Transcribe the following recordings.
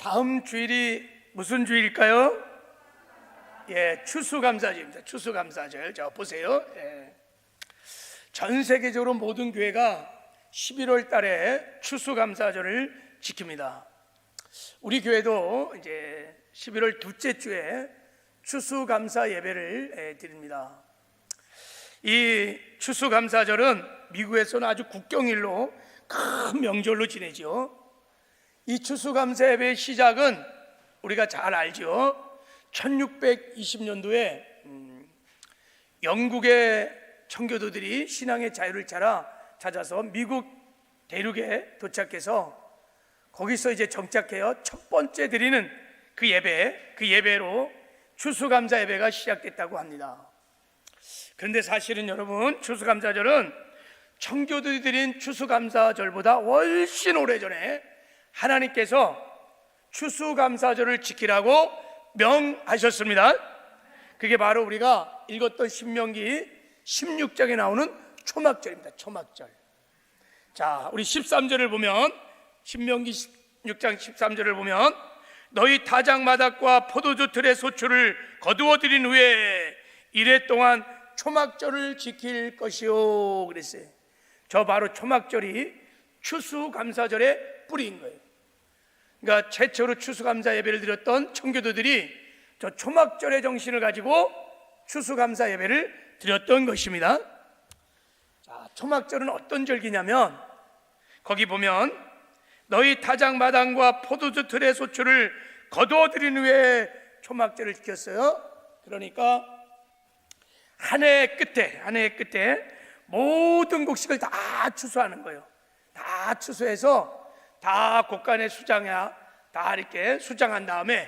다음 주일이 무슨 주일일까요? 예, 추수감사절입니다. 추수감사절. 자, 보세요. 예. 전 세계적으로 모든 교회가 11월 달에 추수감사절을 지킵니다. 우리 교회도 이제 11월 둘째 주에 추수감사 예배를 드립니다. 이 추수감사절은 미국에서는 아주 국경일로 큰 명절로 지내죠. 이 추수감사 예배의 시작은 우리가 잘 알죠. 1620년도에 영국의 청교도들이 신앙의 자유를 찾아서 미국 대륙에 도착해서 거기서 이제 정착해요. 첫 번째 드리는 그 예배로 추수감사 예배가 시작됐다고 합니다. 그런데 사실은 여러분, 추수감사절은 청교도들이 드린 추수감사절보다 훨씬 오래전에 하나님께서 추수감사절을 지키라고 명하셨습니다. 그게 바로 우리가 읽었던 신명기 16장에 나오는 초막절입니다. 초막절. 자, 우리 13절을 보면, 신명기 16장 13절을 보면, 너희 타작마닥과 포도주 틀의 소출을 거두어 들인 후에 이래 동안 초막절을 지킬 것이요 그랬어요. 저 바로 초막절이 추수감사절의 뿌리인 거예요. 그러니까 최초로 추수감사 예배를 드렸던 청교도들이 저 초막절의 정신을 가지고 추수감사 예배를 드렸던 것입니다. 자, 초막절은 어떤 절기냐면, 거기 보면 너희 타작마당과 포도주 틀의 소출을 거두어 들인 후에 초막절을 지켰어요. 그러니까 한 해의 끝에 모든 곡식을 다 추수하는 거예요. 다 추수해서 다 곳간에 다 이렇게 수장한 다음에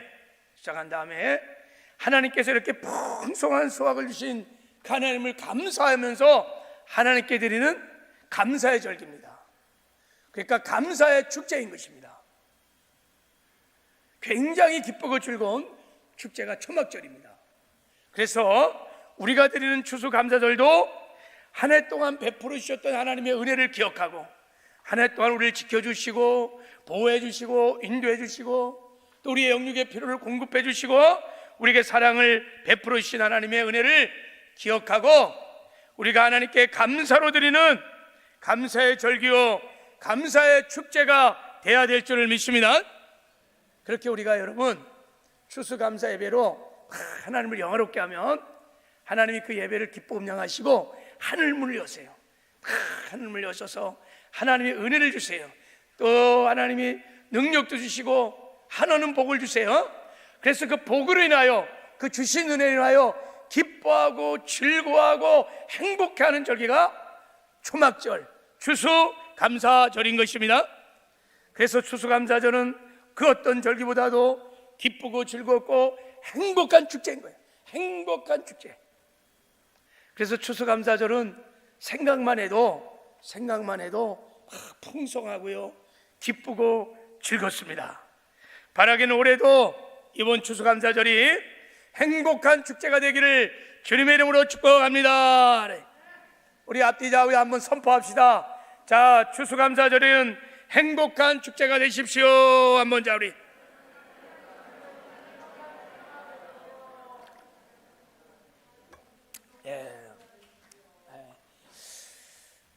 하나님께서 이렇게 풍성한 수확을 주신 하나님을 감사하면서 하나님께 드리는 감사의 절기입니다. 그러니까 감사의 축제인 것입니다. 굉장히 기쁘고 즐거운 축제가 초막절입니다. 그래서 우리가 드리는 추수감사절도 한 해 동안 베풀어 주셨던 하나님의 은혜를 기억하고, 한 해 동안 우리를 지켜주시고 보호해 주시고 인도해 주시고 또 우리의 영육의 필요를 공급해 주시고 우리에게 사랑을 베풀어 주신 하나님의 은혜를 기억하고, 우리가 하나님께 감사로 드리는 감사의 절기요 감사의 축제가 돼야 될 줄을 믿습니다. 그렇게 우리가 여러분 추수감사 예배로 하나님을 영화롭게 하면 하나님이 그 예배를 기뻐 음양하시고 하늘문을 여세요. 하늘문을 여셔서 하나님의 은혜를 주세요. 또 하나님이 능력도 주시고 한없는 복을 주세요. 그래서 그 복으로 인하여, 그 주신 은혜로 인하여 기뻐하고 즐거워하고 행복해하는 절기가 초막절, 추수감사절인 것입니다. 그래서 추수감사절은 그 어떤 절기보다도 기쁘고 즐겁고 행복한 축제인 거예요. 행복한 축제. 그래서 추수감사절은 생각만 해도 풍성하고요 기쁘고 즐겁습니다. 바라기는 올해도 이번 추수감사절이 행복한 축제가 되기를 주님의 이름으로 축복합니다. 우리 앞뒤 좌우에 한번 선포합시다. 자, 추수감사절은 행복한 축제가 되십시오. 한번. 자, 우리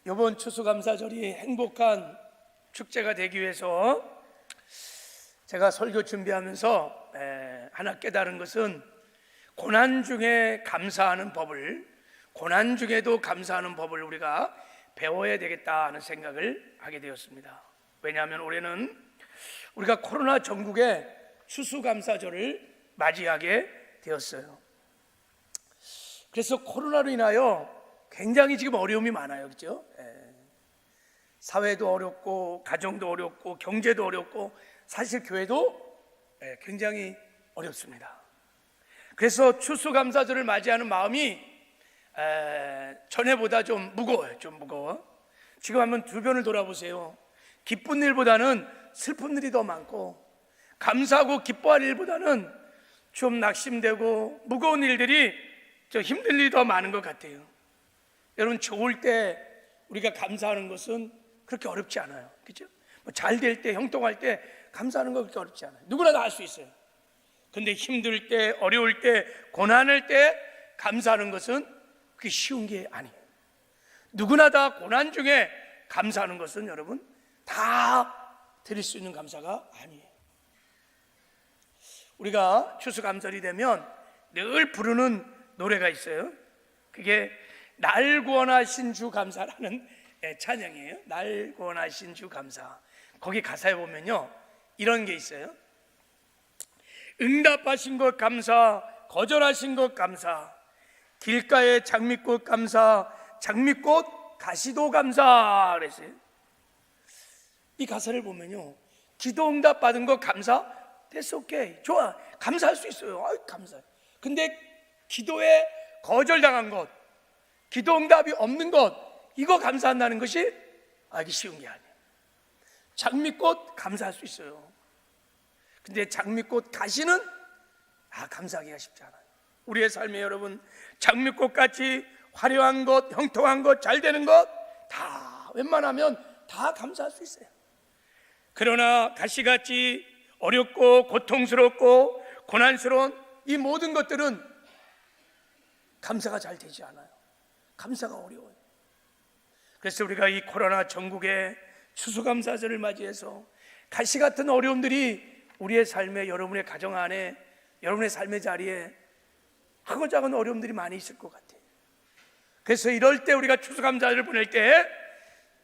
이번 추수감사절이 행복한 축제가 되기 위해서 제가 설교 준비하면서 하나 깨달은 것은, 고난 중에 감사하는 법을, 고난 중에도 감사하는 법을 우리가 배워야 되겠다 하는 생각을 하게 되었습니다. 왜냐하면 올해는 우리가 코로나 전국의 추수감사절을 맞이하게 되었어요. 그래서 코로나로 인하여 굉장히 지금 어려움이 많아요. 그렇죠? 사회도 어렵고 가정도 어렵고 경제도 어렵고 사실 교회도 굉장히 어렵습니다. 그래서 추수감사절을 맞이하는 마음이 전에보다 좀 무거워요. 지금 한번 주변을 돌아보세요. 기쁜 일보다는 슬픈 일이 더 많고, 감사하고 기뻐할 일보다는 좀 낙심되고 무거운 일들이, 좀 힘든 일이 더 많은 것 같아요. 여러분, 좋을 때 우리가 감사하는 것은 그렇게 어렵지 않아요. 그렇죠? 잘 될 때, 형통할 때 감사하는 거 그렇게 어렵지 않아요. 누구나 다 할 수 있어요. 근데 힘들 때, 어려울 때, 고난할 때 감사하는 것은 그게 쉬운 게 아니에요. 누구나 다 고난 중에 감사하는 것은 여러분 다 드릴 수 있는 감사가 아니에요. 우리가 추수감사절이 되면 늘 부르는 노래가 있어요. 그게 날 구원하신 주 감사라는 찬양이에요. 날 구원하신 주 감사. 거기 가사에 보면요 이런 게 있어요. 응답하신 것 감사, 거절하신 것 감사, 길가의 장미꽃 감사, 장미꽃 가시도 감사 그랬어요. 이 가사를 보면요 기도 응답 받은 것 감사, that's okay, 좋아, 감사할 수 있어요. 감사해. 근데 기도에 거절당한 것, 기도 응답이 없는 것, 이거 감사한다는 것이 이게 쉬운 게 아니에요. 장미꽃 감사할 수 있어요. 근데 장미꽃 가시는 감사하기가 쉽지 않아요. 우리의 삶에 여러분 장미꽃같이 화려한 것, 형통한 것, 잘 되는 것 다 웬만하면 다 감사할 수 있어요. 그러나 가시같이 어렵고 고통스럽고 고난스러운 이 모든 것들은 감사가 잘 되지 않아요. 감사가 어려워요. 그래서 우리가 이 코로나 전국의 추수감사절을 맞이해서 가시 같은 어려움들이 우리의 삶에, 여러분의 가정 안에, 여러분의 삶의 자리에 크고 작은 어려움들이 많이 있을 것 같아요. 그래서 이럴 때 우리가 추수감사절을 보낼 때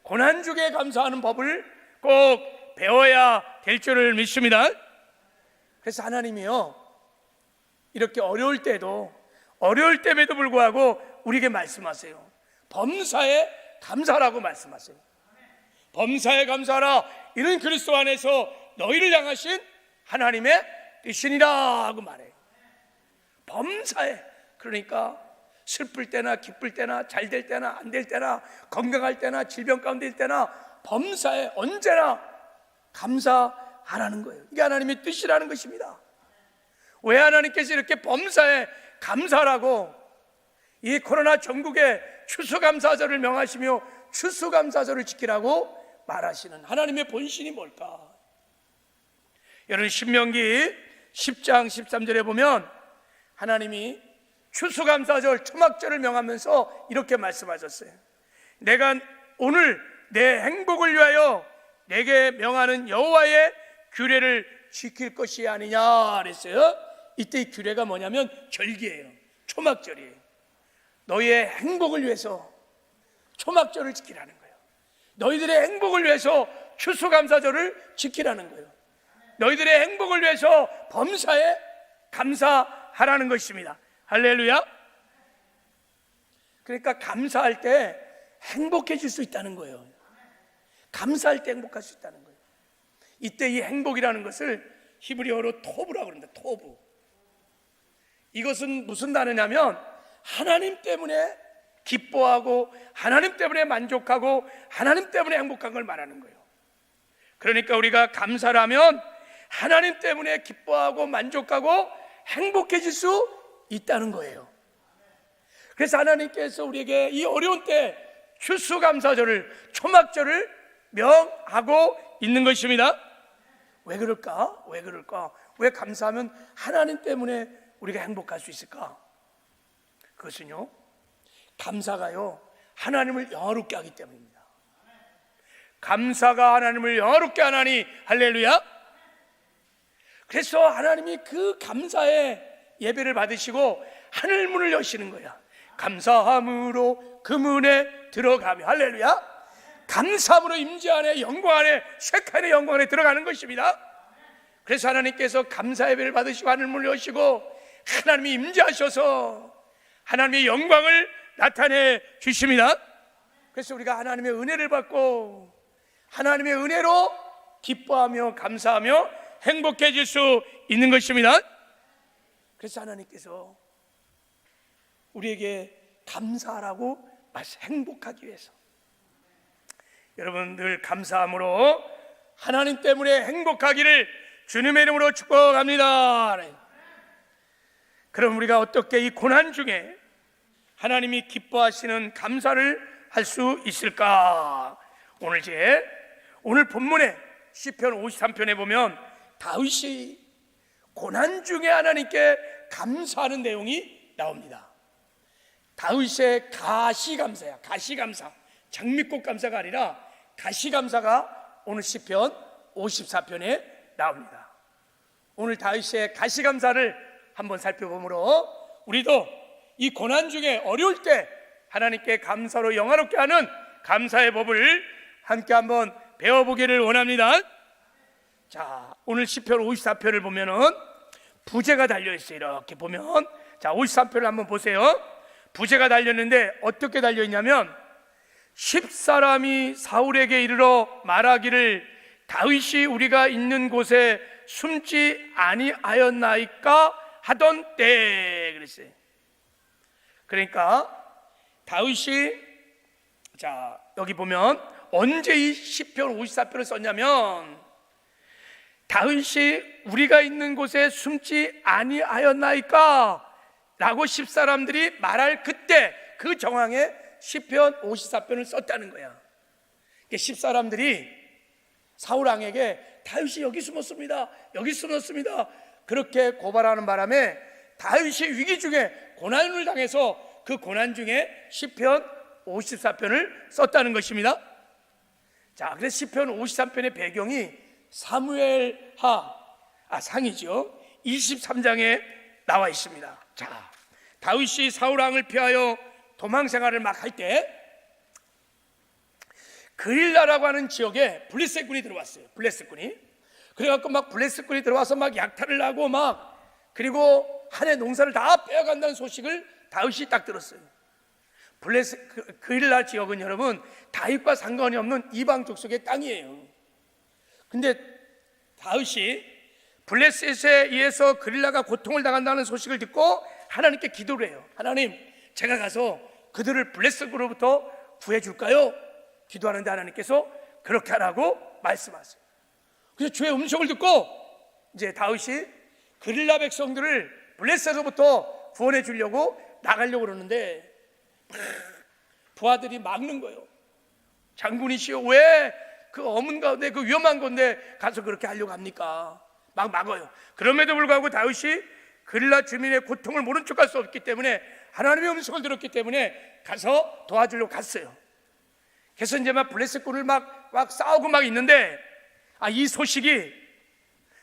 고난 중에 감사하는 법을 꼭 배워야 될 줄을 믿습니다. 그래서 하나님이요 이렇게 어려울 때도, 어려울 때에도 불구하고 우리에게 말씀하세요. 범사에 감사라고 말씀하세요. 범사에 감사하라. 이는 그리스도 안에서 너희를 향하신 하나님의 뜻이니라 하고 말해요. 범사에, 그러니까 슬플 때나 기쁠 때나 잘 될 때나 안 될 때나 건강할 때나 질병 가운데 있을 때나 범사에 언제나 감사하라는 거예요. 이게 하나님의 뜻이라는 것입니다. 왜 하나님께서 이렇게 범사에 감사라고 이 코로나 전국에 추수감사절을 명하시며 추수감사절을 지키라고 말하시는 하나님의 본심이 뭘까? 여러분 신명기 10장 13절에 보면 하나님이 추수감사절 초막절을 명하면서 이렇게 말씀하셨어요. 내가 오늘 내 행복을 위하여 내게 명하는 여호와의 규례를 지킬 것이 아니냐 그랬어요. 이때 이 규례가 뭐냐면 절기예요. 초막절이에요. 너희의 행복을 위해서 초막절을 지키라는 거예요. 너희들의 행복을 위해서 추수감사절을 지키라는 거예요. 너희들의 행복을 위해서 범사에 감사하라는 것입니다. 할렐루야. 그러니까 감사할 때 행복해질 수 있다는 거예요. 감사할 때 행복할 수 있다는 거예요. 이때 이 행복이라는 것을 히브리어로 토브라고 그럽니다. 토브. 이것은 무슨 단어냐면 하나님 때문에 기뻐하고 하나님 때문에 만족하고 하나님 때문에 행복한 걸 말하는 거예요. 그러니까 우리가 감사를 하면 하나님 때문에 기뻐하고 만족하고 행복해질 수 있다는 거예요. 그래서 하나님께서 우리에게 이 어려운 때 추수감사절을, 초막절을 명하고 있는 것입니다. 왜 그럴까? 왜 그럴까? 왜 감사하면 하나님 때문에 우리가 행복할 수 있을까? 그것은요 감사가요 하나님을 영화롭게 하기 때문입니다. 감사가 하나님을 영화롭게 하나니 할렐루야. 그래서 하나님이 그 감사의 예배를 받으시고 하늘문을 여시는 거야. 감사함으로 그 문에 들어가며 할렐루야. 감사함으로 임재 안에 영광 안에 쉐카인의 영광 안에 들어가는 것입니다. 그래서 하나님께서 감사 예배를 받으시고 하늘문을 여시고 하나님이 임재하셔서 하나님의 영광을 나타내 주십니다. 그래서 우리가 하나님의 은혜를 받고 하나님의 은혜로 기뻐하며 감사하며 행복해질 수 있는 것입니다. 그래서 하나님께서 우리에게 감사하라고 행복하기 위해서 여러분들 감사함으로 하나님 때문에 행복하기를 주님의 이름으로 축복합니다. 그럼 우리가 어떻게 이 고난 중에 하나님이 기뻐하시는 감사를 할 수 있을까? 오늘 본문에 시편 53편에 보면 다윗이 고난 중에 하나님께 감사하는 내용이 나옵니다. 다윗의 가시감사야. 가시감사, 장미꽃 감사가 아니라 가시감사가 오늘 시편 54편에 나옵니다. 오늘 다윗의 가시감사를 한번 살펴보므로 우리도 이 고난 중에 어려울 때 하나님께 감사로 영화롭게 하는 감사의 법을 함께 한번 배워보기를 원합니다. 자, 오늘 시편 54편을 보면은 부제가 달려있어요. 이렇게 보면, 자, 53편을 한번 보세요. 부제가 달렸는데 어떻게 달려있냐면 10사람이 사울에게 이르러 말하기를 다윗이 우리가 있는 곳에 숨지 아니하였나이까 하던 때 그랬어요. 그러니까 다윗이, 자, 여기 보면 언제 이 시편 54편을 썼냐면 다윗이 우리가 있는 곳에 숨지 아니하였나이까 라고 10사람들이 말할 그때 그 정황에 시편 54편을 썼다는 거야. 10사람들이 사울왕에게 다윗이 여기 숨었습니다, 여기 숨었습니다 그렇게 고발하는 바람에 다윗이 위기 중에 고난을 당해서 그 고난 중에 시편 54편을 썼다는 것입니다. 자, 그래서 시편 53편의 배경이 사무엘하 상이죠. 23장에 나와 있습니다. 자, 다윗이 사울왕을 피하여 도망 생활을 막 할 때 그릴라라고 하는 지역에 블레셋군이 들어왔어요. 블레셋군이. 그래갖고 막 블레셋군이 들어와서 막 약탈을 하고 막, 그리고 한 해 농사를 다 빼앗간다는 소식을 다윗이 딱 들었어요. 그릴라 지역은 여러분 다윗과 상관이 없는 이방 족속의 땅이에요. 근데 다윗이 블레셋에 의해서 그릴라가 고통을 당한다는 소식을 듣고 하나님께 기도를 해요. 하나님, 제가 가서 그들을 블레셋으로부터 구해줄까요? 기도하는데 하나님께서 그렇게 하라고 말씀하세요. 그래서 주의 음성을 듣고 이제 다윗이 그릴라 백성들을 블레셋으로부터 구원해 주려고 나가려고 그러는데 부하들이 막는 거예요. 장군이시여, 왜 그 어문 가운데, 그 위험한 건데 가서 그렇게 하려고 합니까? 막 막아요. 그럼에도 불구하고 다윗이 그릴라 주민의 고통을 모른 척할 수 없기 때문에 하나님의 음성을 들었기 때문에 가서 도와주려고 갔어요. 그래서 이제 막 블레셋군을 막 싸우고 막 있는데 이 소식이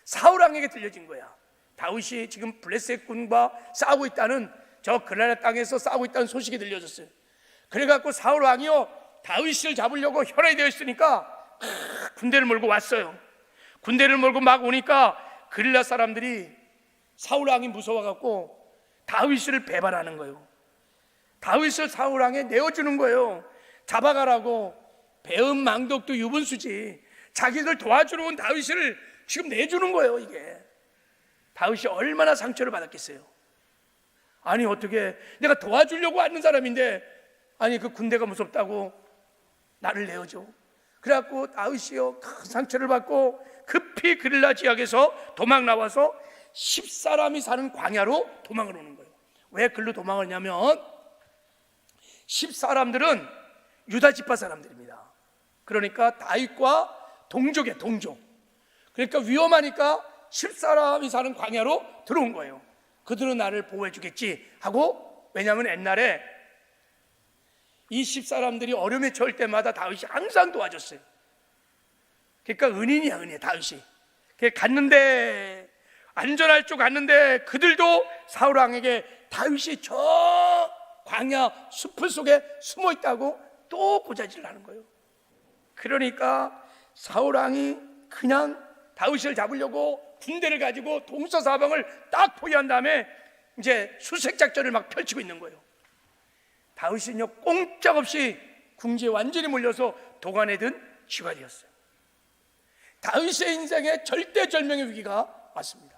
사울왕에게 들려진 거야. 다윗이 지금 블레셋군과 싸우고 있다는, 저 그랄라 땅에서 싸우고 있다는 소식이 들려졌어요. 그래갖고 사울왕이요, 다윗을 잡으려고 혈안이 되어 있으니까 군대를 몰고 왔어요. 군대를 몰고 막 오니까 그릴라 사람들이 사울왕이 무서워갖고 다윗을 배반하는 거예요. 다윗을 사울왕에 내어주는 거예요. 잡아가라고. 배은 망덕도 유분수지. 자기들 도와주러 온 다윗을 지금 내주는 거예요. 이게 다윗이 얼마나 상처를 받았겠어요. 아니, 어떻게 내가 도와주려고 하는 사람인데, 아니, 그 군대가 무섭다고 나를 내어줘. 그래갖고 다윗이요, 큰 상처를 받고 급히 그릴라 지역에서 도망 나와서 10사람이 사는 광야로 도망을 오는 거예요. 왜 글로 도망을 하냐면 10사람들은 유다 지파 사람들입니다. 그러니까 다윗과 동족이에요. 동족. 그러니까 위험하니까 10사람이 사는 광야로 들어온 거예요. 그들은 나를 보호해 주겠지 하고, 왜냐하면 옛날에 이 10사람들이 어려움에 처할 때마다 다윗이 항상 도와줬어요. 그러니까 은인이야, 은인. 다윗이 갔는데, 안전할 쪽 갔는데 그들도 사울왕에게 다윗이 저 광야 숲을 속에 숨어 있다고 또 고자질을 하는 거예요. 그러니까 사울왕이 그냥 다윗을 잡으려고 군대를 가지고 동서사방을 딱 포위한 다음에 이제 수색작전을 막 펼치고 있는 거예요. 다윗은요, 꼼짝없이 궁지에 완전히 몰려서 도관에 든 쥐가 되었어요. 다윗의 인생에 절대절명의 위기가 왔습니다.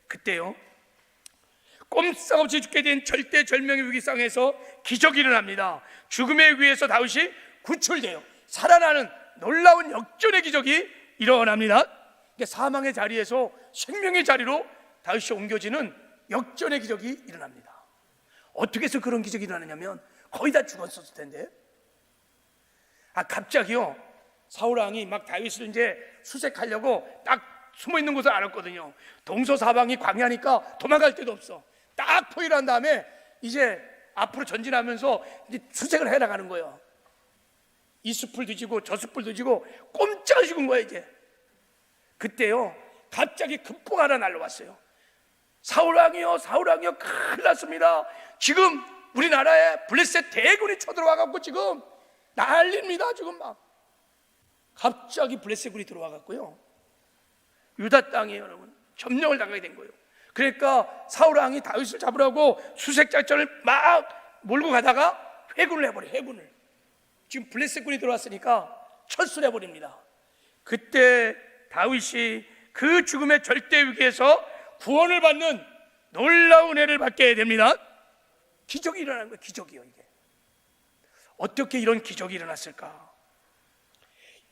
그때요, 꼼짝없이 죽게 된 절대절명의 위기상에서 기적이 일어납니다. 죽음의 위에서 다윗이 구출돼요. 살아나는 놀라운 역전의 기적이 일어납니다. 사망의 자리에서 생명의 자리로 다윗이 옮겨지는 역전의 기적이 일어납니다. 어떻게 해서 그런 기적이 일어나냐면 거의 다 죽었었을 텐데 갑자기요, 사울왕이 막 다윗을 이제 수색하려고 딱 숨어 있는 곳을 알았거든요. 동서사방이 광야니까 도망갈 데도 없어. 딱 포위를 한 다음에 이제 앞으로 전진하면서 이제 수색을 해 나가는 거예요. 이 숲을 뒤지고 저 숲을 뒤지고 꼼짝을 죽은 거예요. 이제 그때요 갑자기 급보가 하나 날라왔어요. 사울왕이요, 사울왕이요, 큰일 났습니다. 지금 우리나라에 블레셋 대군이 쳐들어와갖고 지금 난립니다. 지금 막 갑자기 블레셋군이 들어와갖고요 유다 땅에 여러분 점령을 당하게 된 거예요. 그러니까 사울왕이 다윗을 잡으라고 수색작전을 막 몰고 가다가 회군을 해버려요. 회군을. 지금 블레셋군이 들어왔으니까 철수를 해버립니다. 그때 다윗이 그 죽음의 절대 위기에서 구원을 받는 놀라운 은혜를 받게 됩니다. 기적이 일어나는 거예요. 기적이요. 이게 어떻게 이런 기적이 일어났을까?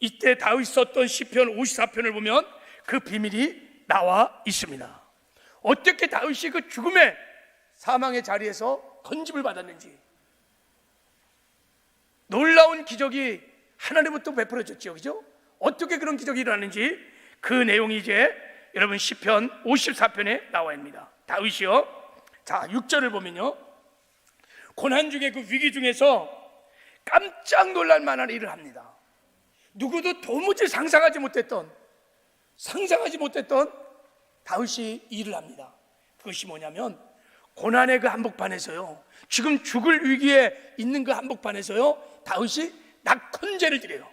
이때 다윗 썼던 시편 54편을 보면 그 비밀이 나와 있습니다. 어떻게 다윗이 그 죽음의 사망의 자리에서 건짐을 받았는지, 놀라운 기적이 하나님부터 베풀어졌죠. 그죠? 어떻게 그런 기적이 일어났는지 그 내용이 이제 여러분 시편 54편에 나와 있습니다. 다윗이요, 자 6절을 보면요, 고난 중에 그 위기 중에서 깜짝 놀랄 만한 일을 합니다. 누구도 도무지 상상하지 못했던 다윗이 일을 합니다. 그것이 뭐냐면 고난의 그 한복판에서요, 지금 죽을 위기에 있는 그 한복판에서요, 다윗이 낙헌제를 드려요.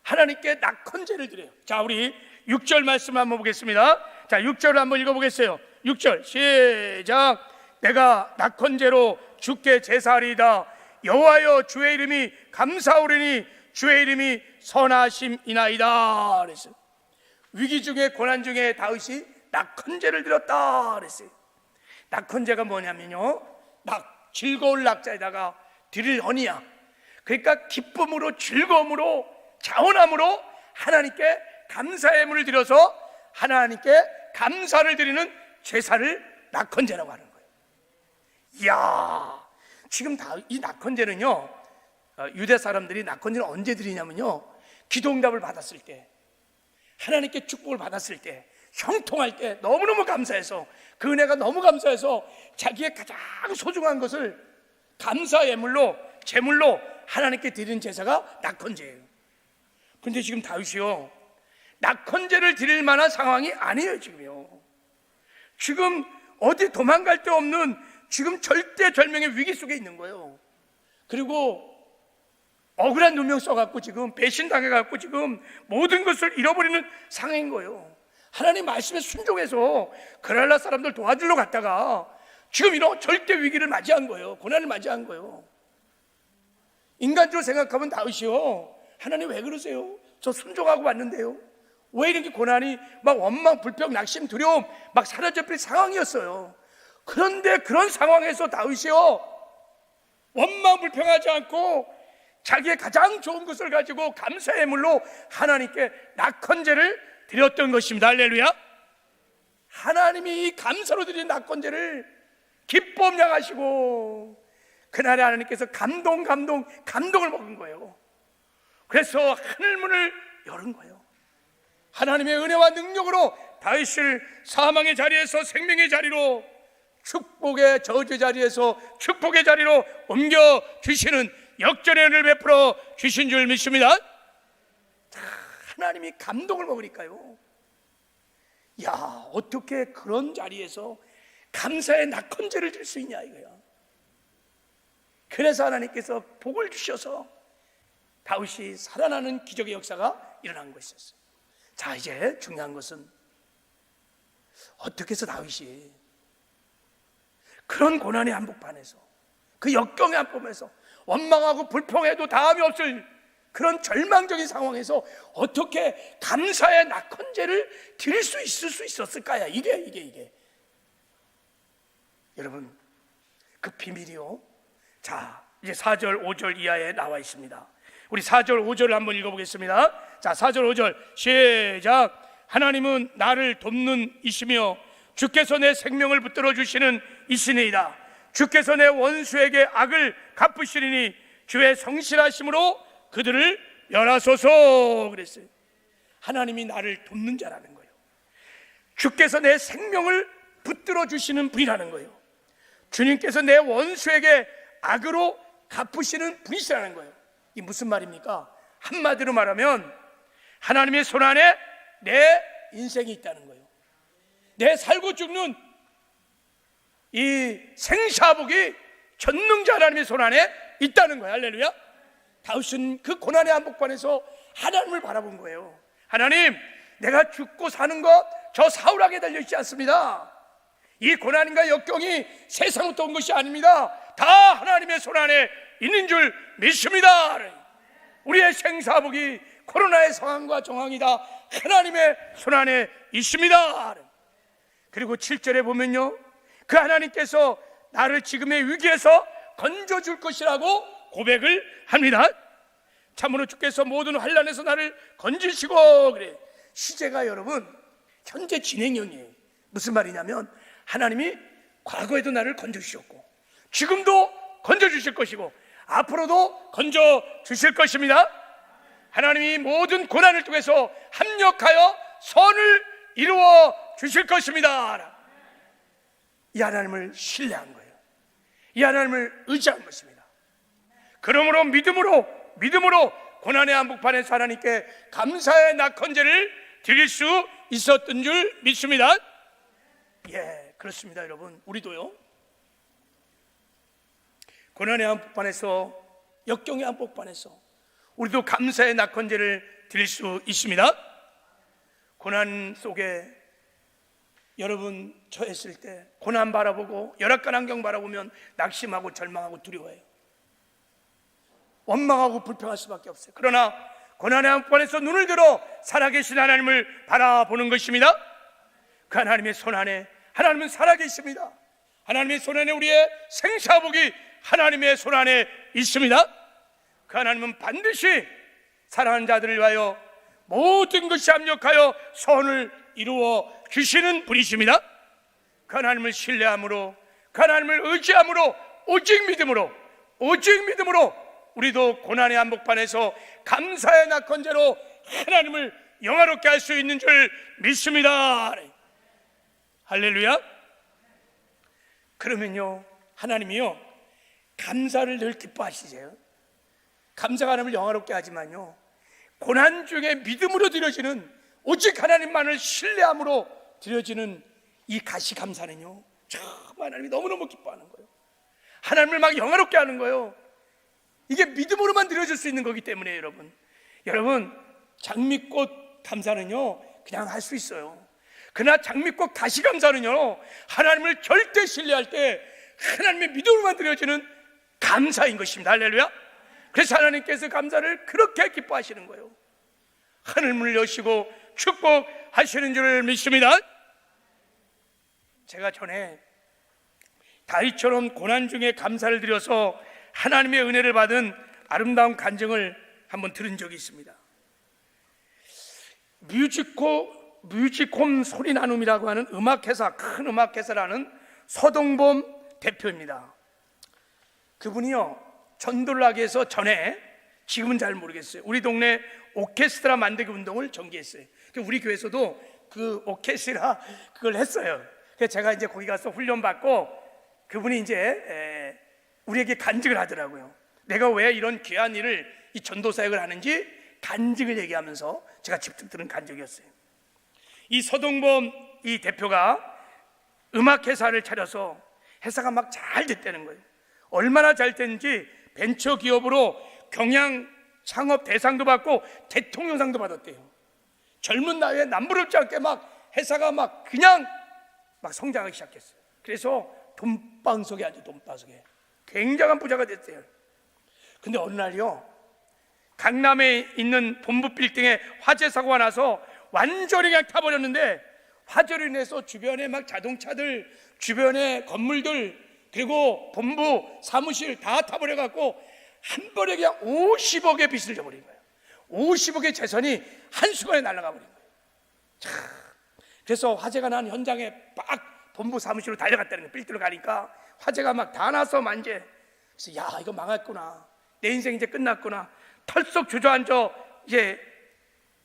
하나님께 낙헌제를 드려요. 자, 우리 6절 말씀 한번 보겠습니다. 자, 6절을 한번 읽어보겠어요. 6절 시작. 내가 낙헌제로 주께 제사하리이다. 여호와여 주의 이름이 감사오리니 주의 이름이 선하심이나이다 그랬어요. 위기 중에 고난 중에 다윗이 낙헌제를 드렸다 그랬어요. 낙헌제가 뭐냐면요, 즐거울 낙자에다가 드릴 언이야. 그러니까 기쁨으로, 즐거움으로, 자원함으로 하나님께 감사의 예물을 드려서 하나님께 감사를 드리는 제사를 낙헌제라고 하는 거예요. 이야, 지금 이 낙헌제는요, 유대 사람들이 낙헌제를 언제 드리냐면요, 기도응답을 받았을 때, 하나님께 축복을 받았을 때, 형통할 때 너무너무 감사해서, 그 은혜가 너무 감사해서 자기의 가장 소중한 것을 감사 예물로, 제물로 하나님께 드리는 제사가 낙헌제예요. 근데 지금 다윗이요, 낙헌제를 드릴 만한 상황이 아니에요. 지금 어디 도망갈 데 없는 지금 절대절명의 위기 속에 있는 거예요. 그리고 억울한 누명 써갖고 지금 배신당해갖고 지금 모든 것을 잃어버리는 상황인 거예요. 하나님 말씀에 순종해서 그랄라 사람들 도와주러 갔다가 지금 이런 절대 위기를 맞이한 거예요. 고난을 맞이한 거예요. 인간적으로 생각하면 다윗이요, 하나님 왜 그러세요? 저 순종하고 왔는데요, 왜 이렇게 고난이 막 원망, 불평, 낙심, 두려움 막 사로잡힐 상황이었어요. 그런데 그런 상황에서 다윗이요, 원망, 불평하지 않고 자기의 가장 좋은 것을 가지고 감사의 예물로 하나님께 낙헌제를 드렸던 것입니다. 할렐루야. 하나님이 이 감사로 드린 낙헌제를 기뻐 합량하시고 그날에 하나님께서 감동을 먹은 거예요. 그래서 하늘문을 열은 거예요. 하나님의 은혜와 능력으로 다윗을 사망의 자리에서 생명의 자리로, 축복의 저주의 자리에서 축복의 자리로 옮겨 주시는 역전의 은혜를 베풀어 주신 줄 믿습니다. 하나님이 감동을 먹으니까요, 야, 어떻게 그런 자리에서 감사의 낙헌제를 드릴 수 있냐 이거야. 그래서 하나님께서 복을 주셔서 다윗이 살아나는 기적의 역사가 일어난 것이었어요. 자, 이제 중요한 것은 어떻게 해서 다윗이 그런 고난의 한복판에서, 그 역경의 한복판에서 원망하고 불평해도 다음이 없을 그런 절망적인 상황에서 어떻게 감사의 낙헌제를 드릴 수 있었을까요? 이게 여러분, 그 비밀이요, 자 이제 4절 5절 이하에 나와 있습니다. 우리 4절 5절을 한번 읽어보겠습니다. 자, 4절 5절 시작. 하나님은 나를 돕는 이시며 주께서 내 생명을 붙들어 주시는 이시니이다. 주께서 내 원수에게 악을 갚으시리니 주의 성실하심으로 그들을 멸하소서 그랬어요. 하나님이 나를 돕는 자라는 거예요. 주께서 내 생명을 붙들어 주시는 분이라는 거예요. 주님께서 내 원수에게 악으로 갚으시는 분이시라는 거예요. 이게 무슨 말입니까? 한마디로 말하면 하나님의 손 안에 내 인생이 있다는 거예요. 내 살고 죽는 이 생사복이 전능자 하나님의 손 안에 있다는 거예요. 할렐루야. 다윗은 그 고난의 한복판에서 하나님을 바라본 거예요. 하나님, 내가 죽고 사는 것 저 사울에게 달려있지 않습니다. 이 고난과 역경이 세상부터 온 것이 아닙니다. 다 하나님의 손 안에 있는 줄 믿습니다. 우리의 생사복이 코로나의 상황과 정황이 다 하나님의 손 안에 있습니다. 그리고 7절에 보면요, 그 하나님께서 나를 지금의 위기에서 건져줄 것이라고 고백을 합니다. 참으로 주께서 모든 환난에서 나를 건지시고 그래. 시제가 여러분 현재 진행형이에요. 무슨 말이냐면 하나님이 과거에도 나를 건져주셨고 지금도 건져주실 것이고 앞으로도 건져주실 것입니다. 하나님이 모든 고난을 통해서 합력하여 선을 이루어 주실 것입니다. 이 하나님을 신뢰한 거예요. 이 하나님을 의지한 것입니다. 그러므로 믿음으로 고난의 한복판에서 하나님께 감사의 낙헌제를 드릴 수 있었던 줄 믿습니다. 예, 그렇습니다. 여러분, 우리도요 고난의 한복판에서, 역경의 한복판에서 우리도 감사의 낙헌제를 드릴 수 있습니다. 고난 속에 여러분 처했을 때 고난 바라보고 열악한 환경 바라보면 낙심하고 절망하고 두려워해요. 원망하고 불평할 수밖에 없어요. 그러나 고난의 한복판에서 눈을 들어 살아계신 하나님을 바라보는 것입니다. 그 하나님의 손 안에 하나님은 살아계십니다. 하나님의 손 안에 우리의 생사복이 하나님의 손 안에 있습니다. 그 하나님은 반드시 사랑하는 자들을 위하여 모든 것이 합력하여 선을 이루어 주시는 분이십니다. 그 하나님을 신뢰함으로, 그 하나님을 의지함으로, 오직 믿음으로 우리도 고난의 한복판에서 감사의 낙헌제로 하나님을 영화롭게 할 수 있는 줄 믿습니다. 할렐루야. 그러면요, 하나님이요 감사를 늘 기뻐하시세요. 감사가 하나님을 영화롭게 하지만요, 고난 중에 믿음으로 드려지는, 오직 하나님만을 신뢰함으로 드려지는 이 가시감사는요 참 하나님이 너무너무 기뻐하는 거예요. 하나님을 막 영화롭게 하는 거예요. 이게 믿음으로만 드려질 수 있는 거기 때문에 여러분 장미꽃 감사는요 그냥 할 수 있어요. 그러나 장미꽃 가시감사는요 하나님을 절대 신뢰할 때 하나님의 믿음으로만 드려지는 감사인 것입니다. 할렐루야. 그래서 하나님께서 감사를 그렇게 기뻐하시는 거예요. 하늘문을 여시고 축복하시는 줄 믿습니다. 제가 전에 다윗처럼 고난 중에 감사를 드려서 하나님의 은혜를 받은 아름다운 간증을 한번 들은 적이 있습니다. 뮤직홈 소리나눔이라고 하는 음악회사, 큰 음악회사라는 서동범 대표입니다. 그분이요 전도락에서 전에, 지금은 잘 모르겠어요, 우리 동네 오케스트라 만들기 운동을 전개했어요. 우리 교회에서도 그 오케스트라 그걸 했어요. 그래서 제가 이제 거기 가서 훈련 받고 그분이 이제 우리에게 간증을 하더라고요. 내가 왜 이런 귀한 일을, 이 전도 사역을 하는지 간증을 얘기하면서 제가 직접 들은 간증이었어요. 이 서동범 이 대표가 음악회사를 차려서 회사가 막 잘 됐다는 거예요. 얼마나 잘 됐는지 벤처기업으로 경영 창업 대상도 받고 대통령상도 받았대요. 젊은 나이에 남부럽지 않게 막 회사가 막 그냥 막 성장하기 시작했어요. 그래서 돈방석에 아주 돈방석에 굉장한 부자가 됐어요. 근데 어느 날이요 강남에 있는 본부 빌딩에 화재 사고가 나서 완전히 그냥 타버렸는데, 화재로 인해서 주변에 막 자동차들, 주변에 건물들, 그리고 본부 사무실 다 타버려갖고 한 번에 그냥 50억의 빚을 져버린 거예요. 50억의 재산이 한순간에 날아가 버린 거예요. 참. 그래서 화재가 난 현장에 막 본부 사무실로 달려갔다는 거예요. 빌딩으로 가니까 화재가 막 다 나서 만재. 그래서 야, 이거 망했구나, 내 인생 이제 끝났구나, 털썩 주저앉아 이제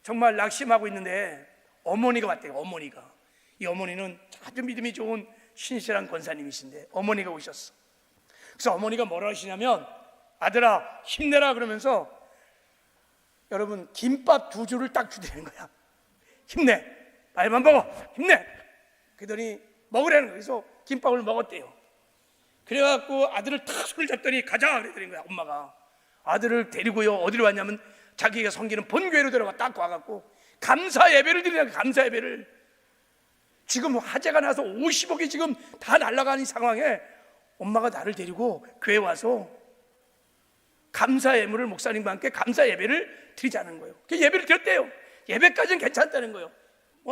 정말 낙심하고 있는데 어머니가 왔대요. 어머니가. 이 어머니는 아주 믿음이 좋은 신실한 권사님이신데 어머니가 오셨어. 그래서 어머니가 뭐라 하시냐면, 아들아 힘내라 그러면서 여러분 김밥 2줄을 딱 주되는 거야. 힘내, 말만 먹어, 힘내. 그러더니 먹으라는 거예요. 그래서 김밥을 먹었대요. 그래갖고 아들을 탁 손을 잡더니 가자 그랬더니 거야. 엄마가 아들을 데리고요 어디로 왔냐면 자기가 섬기는 본교회로 들어가 딱 와갖고 감사 예배를 드리는, 감사 예배를. 지금 화재가 나서 50억이 지금 다 날아가는 상황에 엄마가 나를 데리고 교회 와서 감사 예물을 목사님과 함께 감사 예배를 드리자는 거예요. 그 예배를 드렸대요. 예배까지는 괜찮다는 거예요.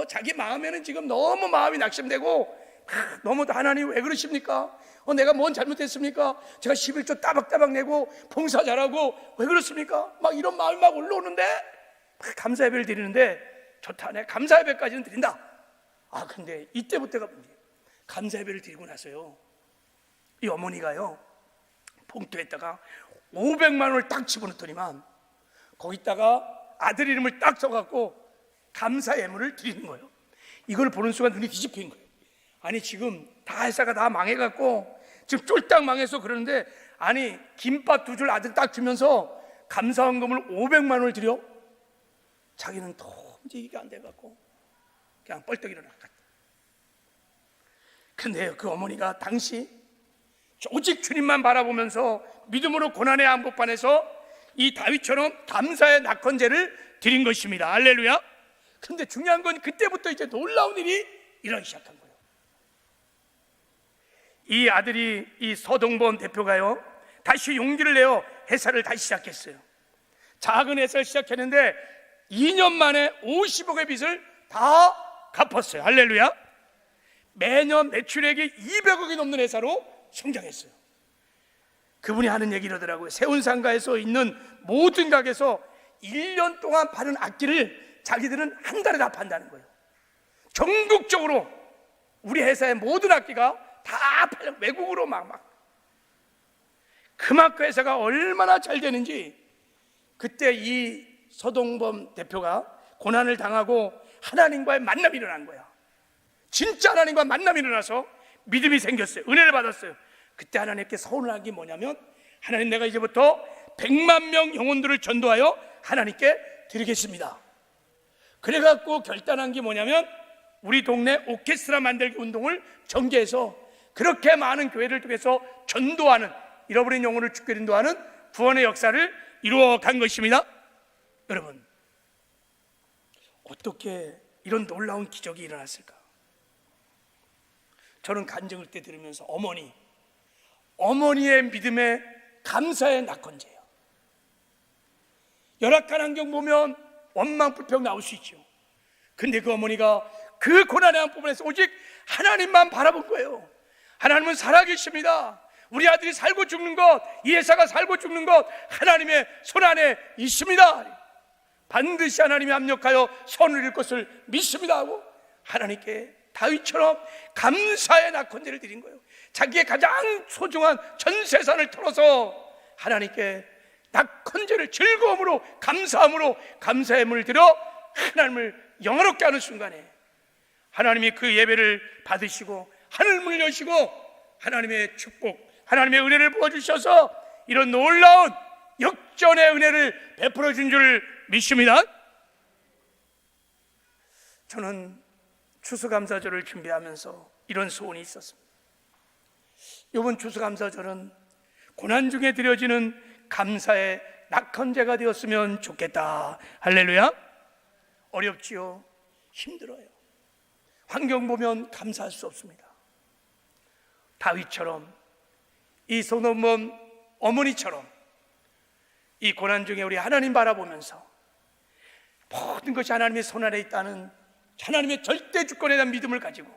자기 마음에는 지금 너무 마음이 낙심되고 너무 하나님 왜 그러십니까? 내가 뭔 잘못했습니까? 제가 11조 따박따박 내고 봉사 잘하고 왜 그렇습니까? 막 이런 마음이 막 올라오는데 감사 예배를 드리는데 좋다네. 감사 예배까지는 드린다. 근데 이때부터가 문제예요. 감사 예배를 드리고 나서요 이 어머니가요 봉투에다가 500만 원을 딱 집어넣더니만 거기다가 아들 이름을 딱 써갖고 감사 예물을 드리는 거예요. 이걸 보는 순간 눈이 뒤집힌 거예요. 아니 지금 다 회사가 다 망해갖고 지금 쫄딱 망해서 그러는데, 아니 김밥 2줄 아들 딱 주면서 감사원금을 500만 원을 드려? 자기는 도무지 이게 안 돼갖고 그냥 뻘떡 일어났다. 근데 그 어머니가 당시 오직 주님만 바라보면서 믿음으로 고난의 한복판에서 이 다윗처럼 감사의 낙헌제를 드린 것입니다. 할렐루야. 근데 중요한 건 그때부터 이제 놀라운 일이 일어나기 시작한 거예요. 이 아들이, 이 서동범 대표가요 다시 용기를 내어 회사를 다시 시작했어요. 작은 회사를 시작했는데 2년 만에 50억의 빚을 다 갚았어요. 할렐루야. 매년 매출액이 200억이 넘는 회사로 성장했어요. 그분이 하는 얘기 이러더라고요. 세운상가에서 있는 모든 가게에서 1년 동안 파는 악기를 자기들은 한 달에 다 판다는 거예요. 전국적으로 우리 회사의 모든 악기가 다 팔려. 외국으로 막. 그만큼 회사가 얼마나 잘 되는지. 그때 이 서동범 대표가 고난을 당하고 하나님과의 만남이 일어난 거야. 진짜 하나님과 만남이 일어나서 믿음이 생겼어요. 은혜를 받았어요. 그때 하나님께 서운한 게 뭐냐면, 하나님 내가 이제부터 100만 명 영혼들을 전도하여 하나님께 드리겠습니다. 그래갖고 결단한 게 뭐냐면, 우리 동네 오케스트라 만들기 운동을 전개해서 그렇게 많은 교회를 통해서 전도하는, 잃어버린 영혼을 죽게 인도하는 구원의 역사를 이루어간 것입니다. 여러분, 어떻게 이런 놀라운 기적이 일어났을까? 저는 간증을 때 들으면서 어머니의 믿음에 감사의 낙헌제예요. 열악한 환경 보면 원망 불평 나올 수 있죠. 근데 그 어머니가 그 고난의 한부분에서 오직 하나님만 바라본 거예요. 하나님은 살아계십니다. 우리 아들이 살고 죽는 것, 이 회사가 살고 죽는 것 하나님의 손 안에 있습니다. 반드시 하나님이 합력하여 선을 이룰 것을 믿습니다 하고 하나님께 다윗처럼 감사의 낙헌제를 드린 거예요. 자기의 가장 소중한 전 재산을 털어서 하나님께 낙헌제를 즐거움으로, 감사함으로 감사의 예물을 드려 하나님을 영화롭게 하는 순간에 하나님이 그 예배를 받으시고 하늘문을 여시고 하나님의 축복, 하나님의 은혜를 부어주셔서 이런 놀라운 역전의 은혜를 베풀어 준 줄 믿습니다. 저는 추수감사절을 준비하면서 이런 소원이 있었습니다. 이번 추수감사절은 고난 중에 드려지는 감사의 낙헌제가 되었으면 좋겠다. 할렐루야. 어렵지요. 힘들어요. 환경 보면 감사할 수 없습니다. 다윗처럼, 이 서동범 어머니처럼 이 고난 중에 우리 하나님 바라보면서 모든 것이 하나님의 손 안에 있다는 하나님의 절대 주권에 대한 믿음을 가지고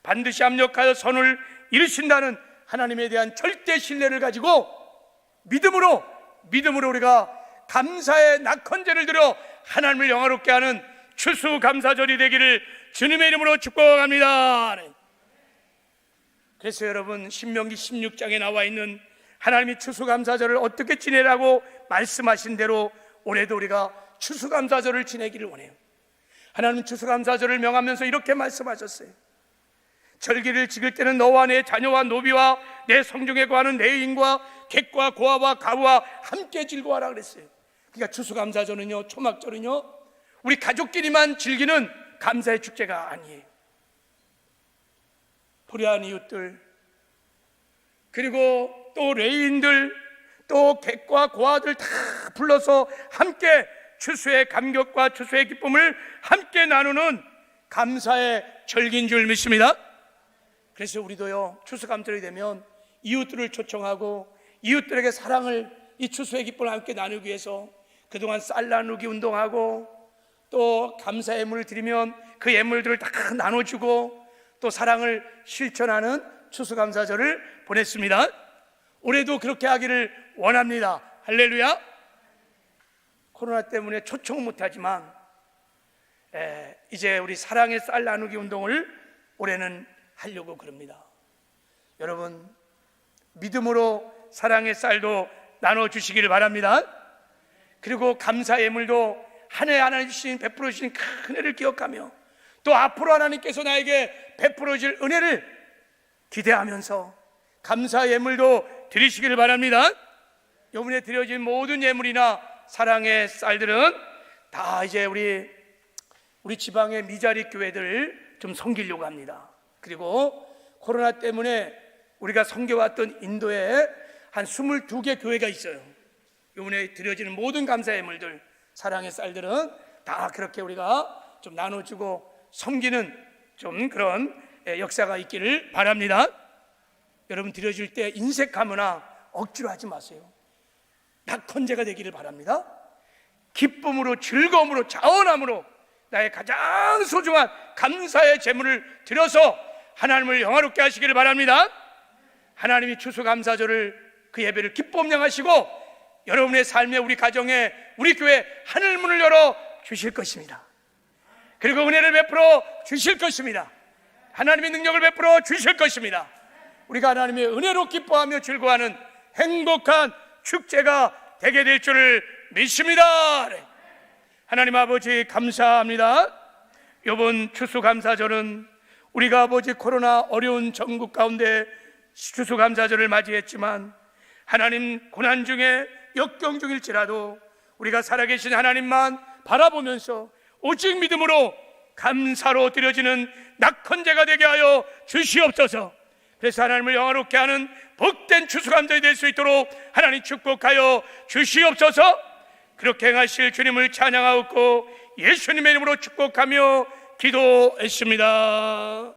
반드시 합력하여 선을 이루신다는 하나님에 대한 절대 신뢰를 가지고 믿음으로 우리가 감사의 낙헌제를 드려 하나님을 영화롭게 하는 추수감사절이 되기를 주님의 이름으로 축복합니다. 그래서 여러분, 신명기 16장에 나와 있는 하나님이 추수감사절을 어떻게 지내라고 말씀하신 대로 올해도 우리가 추수감사절을 지내기를 원해요. 하나님은 추수감사절을 명하면서 이렇게 말씀하셨어요. 절기를 지킬 때는 너와 내 자녀와 노비와 내 성중에 거하는 내 인과 객과 고아와 가부와 함께 즐거워하라 그랬어요. 그러니까 추수감사절은요, 초막절은요, 우리 가족끼리만 즐기는 감사의 축제가 아니에요. 불의한 이웃들, 그리고 또 레위인들, 또 객과 고아들 다 불러서 함께 추수의 감격과 추수의 기쁨을 함께 나누는 감사의 절기인 줄 믿습니다. 그래서 우리도요, 추수감사절이 되면 이웃들을 초청하고 이웃들에게 사랑을, 이 추수의 기쁨을 함께 나누기 위해서 그동안 쌀 나누기 운동하고, 또 감사 예물을 드리면 그 예물들을 다 나눠주고, 또 사랑을 실천하는 추수감사절을 보냈습니다. 올해도 그렇게 하기를 원합니다. 할렐루야. 코로나 때문에 초청 못하지만 이제 우리 사랑의 쌀 나누기 운동을 올해는 하려고 그럽니다. 여러분, 믿음으로 사랑의 쌀도 나눠주시기를 바랍니다. 그리고 감사 예물도 한 해 하나님 주신 베풀어 주신 큰 은혜를 기억하며, 또 앞으로 하나님께서 나에게 베풀어 줄 은혜를 기대하면서 감사 예물도 드리시기를 바랍니다. 이번에 드려진 모든 예물이나 사랑의 쌀들은 다 이제 우리 지방의 미자리 교회들 좀 섬기려고 합니다. 그리고 코로나 때문에 우리가 섬겨왔던 인도에 한 22개 교회가 있어요. 이번에 드려지는 모든 감사 예물들, 사랑의 쌀들은 다 그렇게 우리가 좀 나눠주고 섬기는 좀 그런 역사가 있기를 바랍니다. 여러분, 드려질 때 인색하거나 억지로 하지 마세요. 낙헌제가 되기를 바랍니다. 기쁨으로, 즐거움으로, 자원함으로 나의 가장 소중한 감사의 제물을 드려서 하나님을 영화롭게 하시기를 바랍니다. 하나님이 추수감사절을, 그 예배를 기쁨 영하시고 여러분의 삶에, 우리 가정에, 우리 교회 하늘문을 열어 주실 것입니다. 그리고 은혜를 베풀어 주실 것입니다. 하나님의 능력을 베풀어 주실 것입니다. 우리가 하나님의 은혜로 기뻐하며 즐거워하는 행복한 축제가 되게 될 줄을 믿습니다. 하나님 아버지, 감사합니다. 이번 추수감사절은 우리가 아버지 코로나 어려운 전국 가운데 추수감사절을 맞이했지만, 하나님 고난 중에 역경 중일지라도 우리가 살아계신 하나님만 바라보면서 오직 믿음으로 감사로 드려지는 낙헌제가 되게 하여 주시옵소서. 그래서 하나님을 영화롭게 하는 복된 추수감사절이 될 수 있도록 하나님 축복하여 주시옵소서. 그렇게 행하실 주님을 찬양하옵고 예수님의 이름으로 축복하며 기도했습니다.